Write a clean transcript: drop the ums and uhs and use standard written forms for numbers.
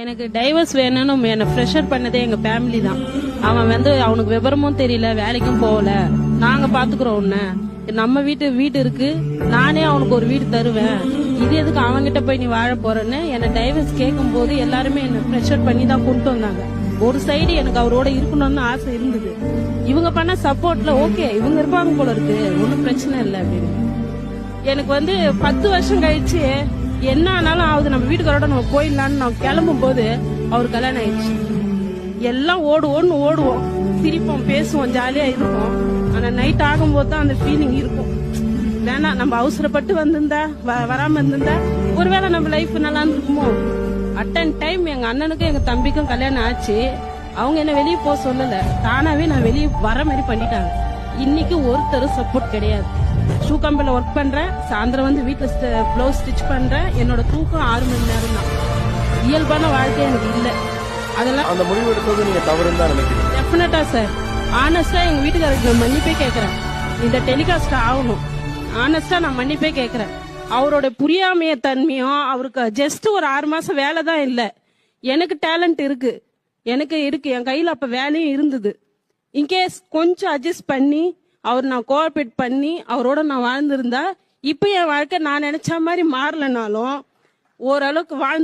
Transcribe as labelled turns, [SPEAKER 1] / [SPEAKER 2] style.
[SPEAKER 1] எனக்கு டைவர்ஸ் வேணும்னு என்ன ப்ரெஷர் பண்ணதே எங்க ஃபேமிலி தான். அவன் அவனுக்கு விவரமும் தெரியல, வேலைக்கும் போகல. நாங்க பாத்துக்கிறோம் உன்ன, நம்ம வீடு இருக்கு, நானே அவனுக்கு ஒரு வீடு தருவேன், இது எதுக்கு அவன்கிட்ட போய் நீ வாழ போறன்னு என்ன டைவர்ஸ் கேட்கும் போது எல்லாருமே என்ன ப்ரெஷர் பண்ணி தான் கொண்டு வந்தாங்க. ஒரு சைடு எனக்கு அவரோட இருக்கணும்னு ஆசை இருந்தது. இவங்க பண்ண சப்போர்ட்ல ஓகே இவங்க இருப்பாங்க போல இருக்கு, ஒன்னும் பிரச்சனை இல்லை அப்படின்னு. எனக்கு 10 வருஷம் கழிச்சு என்ன ஆனாலும் ஆகுது, நம்ம வீட்டுக்காரோட நம்ம போயிடலான்னு நான் கிளம்பும் போது அவர் கல்யாணம் ஆயிடுச்சு. எல்லாம் ஓடுவோம், சிரிப்போம், பேசுவோம், ஜாலியா இருப்போம். ஆனா நைட் ஆகும்போது தான் அந்த ஃபீலிங் இருக்கும். வேணா நம்ம அவசரப்பட்டு வந்திருந்தா வராம இருந்திருந்தா ஒருவேளை நம்ம லைஃப் நல்லா இருக்குமோ. அட்டன் டைம் எங்க அண்ணனுக்கும் எங்க தம்பிக்கும் கல்யாணம் ஆச்சு. அவங்க என்ன வெளியே போக சொல்லல, தானாவே நான் வெளியே வர மாதிரி பண்ணிட்டாங்க. இன்னைக்கு ஒருத்தரும் சப்போர்ட் கிடையாது. ஷூ கம்பெனில ஒர்க் பண்றேன், சாயந்தரம் வீட்டுல பிளவுஸ் ஸ்டிச் பண்றேன். என்னோட தூக்கம் 6 மணி நேரம் தான். இயல்பான வாழ்க்கை எனக்கு இல்ல. அதெல்லாம்
[SPEAKER 2] அந்த முடிவு எடுத்தது நீங்க தவறுன்னு தான் நினைக்கிறீங்க?
[SPEAKER 1] டெஃபினட்டா சார். ஆனஸ்டா எங்க வீட்டுக்காரருக்கு நான் மன்னிப்பே கேட்கறேன். இந்த டெலிகாஸ்ட் ஆகணும். ஆனஸ்டா நான் மன்னிப்பே கேட்கறேன். அவரோட புரியாமைய தன்மையும், அவருக்கு ஜஸ்ட் ஒரு 6 மாசம் வேலை தான் இல்ல, எனக்கு டேலண்ட் இருக்கு, என் கையில அப்ப வேலையும் இருந்தது. இன்கேஸ் கொஞ்சம் அட்ஜஸ்ட் பண்ணி நான் கோஆபரேட் பண்ணி அவரோட நான் வாழ்ந்திருந்தா இப்ப என் வாழ்க்கை நான் நினைச்ச மாதிரி மாறலனாலும் ஓரளவுக்கு வாழ்ந்து